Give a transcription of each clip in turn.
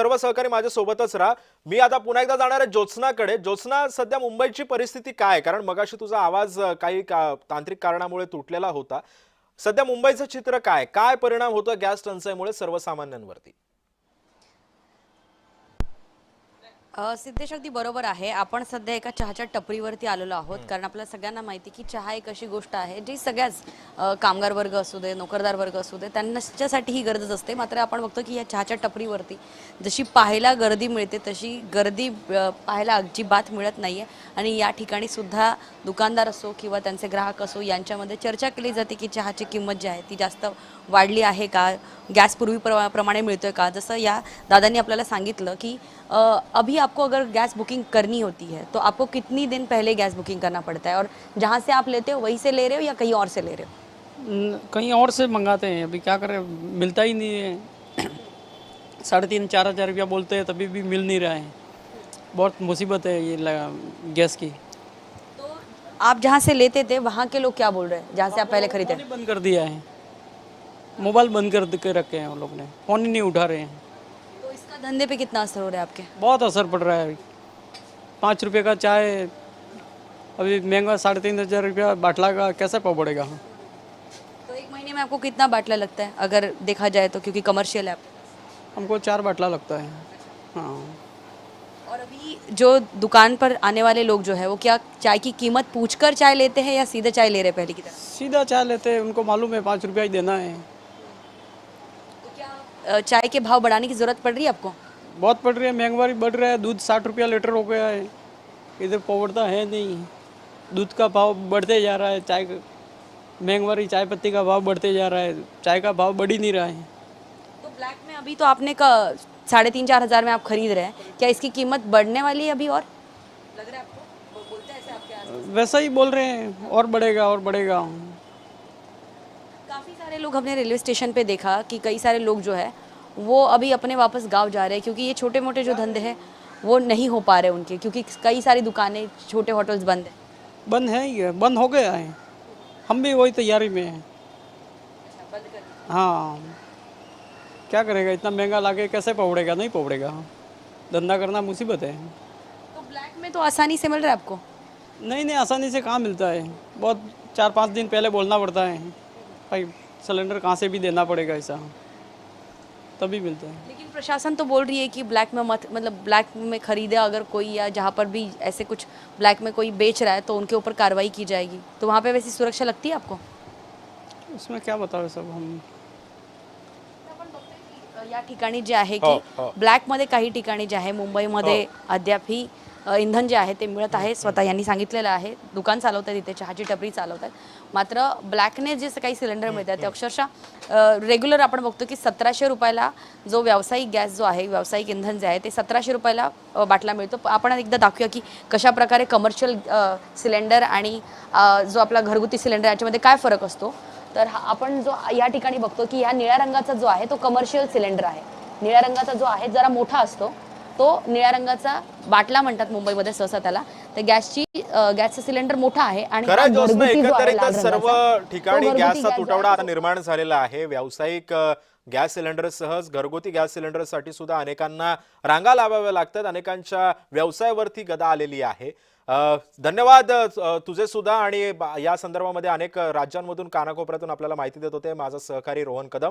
सर्व सहकारी माझ्या सोबतच राहा। मी आता पुन्हा एकदा जाणार आहे ज्योत्स्नाकडे। ज्योत्स्ना, सध्या मुंबईची परिस्थिती काय आहे? कारण मगाशी तुझा आवाज काही तांत्रिक कारणामुळे तुटलेला होता। सध्या मुंबईचं चित्र काय? काय परिणाम होतो गॅस टंचाईमुळे सर्वसामान्यांवरती? सिद्धेश अगदी बरोबर आहे. आपण सध्या एका चहाच्या टपरीवरती आलेलो आहोत, कारण आपल्याला सगळ्यांना माहिती की चहा एक अशी गोष्ट आहे जी सगळ्याच कामगार वर्ग असू दे, नोकरदार वर्ग असू दे, त्यांच्यासाठी ही गरजच असते. मात्र आपण बघतो की या चहाच्या टपरीवरती जशी पाहायला गर्दी मिळते तशी गर्दी पाहायला अजिबात मिळत नाहीये. आणि या ठिकाणी सुद्धा दुकानदार असो किंवा त्यांचे ग्राहक असो यांच्यामध्ये चर्चा केली जाते की चहाची किंमत जी आहे ती जास्त वाढली आहे का, गॅस प्रमाणे मिळतोय का. जसं या दादांनी आपल्याला सांगितलं की अभी आपको अगर गैस बुकिंग करनी होती है तो आपको कितनी दिन पहले गैस बुकिंग करना पड़ता है, और जहाँ से आप लेते हो वहीं से ले रहे हो या कहीं और से ले रहे हो? कहीं और से मंगाते हैं, अभी क्या करें, मिलता ही नहीं है। 3,500-4,000 रुपया बोलते हैं तभी भी मिल नहीं रहा है। बहुत मुसीबत है ये गैस की। तो आप जहाँ से लेते थे वहाँ के लोग क्या बोल रहे हैं, जहाँ से आप पहले खरीदे? फोन ही बंद कर दिया है, मोबाइल बंद कर के रखे हैं, वो लोग ने फ़ोन ही नहीं उठा रहे हैं। तो इसका धंधे पे कितना असर हो रहा है आपके? बहुत असर पड़ रहा है। 5 रुपये का चाय अभी महंगा, 3,500 रुपया बाटला का कैसे पाव पड़ेगा। तो एक महीने में आपको कितना बाटला लगता है अगर देखा जाए तो, क्योंकि कमर्शियल है आप? हमको 4 बाटला लगता है। हाँ, और अभी जो दुकान पर आने वाले लोग जो है वो क्या चाय की कीमत पूछकर चाय लेते हैं या सीधे चाय ले रहे हैं पहले की तरह? सीधा चाय लेते हैं, उनको मालूम है 5 रुपया ही देना है। तो क्या चाय के भाव बढ़ाने की जरूरत पड़ रही है आपको? बहुत पड़ रही है, महंगाई बढ़ रहा है, दूध 60 रुपया लीटर हो गया है, इधर पवड़ता है नहीं, दूध का भाव बढ़ते जा रहा है, महंगाई चाय पत्ती का भाव बढ़ते जा रहा है, चाय का भाव बढ़ ही नहीं रहा है। तो ब्लैक में अभी तो आपने 3,500-4,000 हजार में आप खरीद रहे हैं, क्या इसकी कीमत बढ़ने वाली है अभी और? लग रहा है आपको? बोलते हैं ऐसे आपके आसपास? वैसा ही बोल रहे हैं, और बढ़ेगा और बढ़ेगा। काफ़ी सारे लोग हमने रेलवे स्टेशन पे देखा कि कई सारे लोग जो है वो अभी अपने वापस गांव जा रहे हैं, क्योंकि ये छोटे मोटे जो धंधे हैं वो नहीं हो पा रहे उनके, क्योंकि कई सारी दुकानें, छोटे होटल्स बंद हैं। बंद है ही है, बंद हो गया है, हम भी वही तैयारी में हैं। बंद कर दिया। हाँ, क्या करेगा, इतना महंगा लाके कैसे पवड़ेगा, नहीं पवड़ेगा, धंधा करना मुसीबत है। तो ब्लैक में तो आसानी से मिल रहा है आपको? नहीं नहीं, आसानी से कहाँ मिलता है, बहुत 4-5 दिन पहले बोलना पड़ता है भाई, सिलेंडर कहाँ से भी देना पड़ेगा, ऐसा तभी मिलता है। लेकिन प्रशासन तो बोल रही है कि ब्लैक में मत, मतलब ब्लैक में खरीदे अगर कोई, या जहाँ पर भी ऐसे कुछ ब्लैक में कोई बेच रहा है तो उनके ऊपर कार्रवाई की जाएगी। तो वहाँ पे वैसी सुरक्षा लगती है आपको? उसमें क्या बताओ सब हम। या ठिकाणी जे आहे की ब्लॅकमध्ये काही ठिकाणी जे आहे मुंबईमध्ये अद्यापही इंधन जे आहे ते मिळत आहे, स्वतः यांनी सांगितलेलं आहे। दुकान चालवतात तिथे, चहाची टपरी चालवतात, मात्र ब्लॅकने जे काही सिलेंडर मिळतात ते अक्षरशः रेग्युलर आपण बघतो की 1,700 रुपयाला जो व्यावसायिक गॅस जो आहे, व्यावसायिक इंधन जे आहे ते 1,700 रुपयाला बाटला मिळतो। आपण एकदा दाखवूया की कशा प्रकारे कमर्शियल सिलेंडर आणि जो आपला घरगुती सिलेंडर याच्यामध्ये काय फरक असतो। तर आपण जो या ठिकाणी बघतो की या निळ्या रंगाचा जो आहे तो कमर्शियल सिलेंडर आहे। निळ्या रंगाचा जो आहे जरा मोठा असतो, तो निळ्या रंगाचा बाटला म्हणतात मुंबईमध्ये सहसा त्याला। तर गॅसचा सिलेंडर मोठा आहे आणि एकंदरीत सर्व ठिकाणी गॅसचा तुटवडा आता निर्माण झालेला आहे। व्यावसायिक गॅस सिलेंडरसह घरगुती गॅस सिलेंडरसाठी सुद्धा अनेकांना रांगा लावाव्या लागतात, अनेकांच्या व्यवसायावरती गदा आलेली आहे। धन्यवाद तुझे सुद्धा, आणि या संदर्भामध्ये अनेक राज्यांमधून कानाकोपऱ्यातून आपल्याला माहिती देत होते माझा सहकारी रोहन कदम।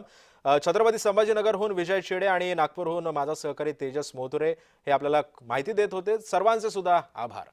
छत्रपती संभाजीनगरहून विजय शेडे आणि नागपूरहून माझा सहकारी तेजस मोधुरे हे आपल्याला माहिती देत होते। सर्वांचे सुद्धा आभार।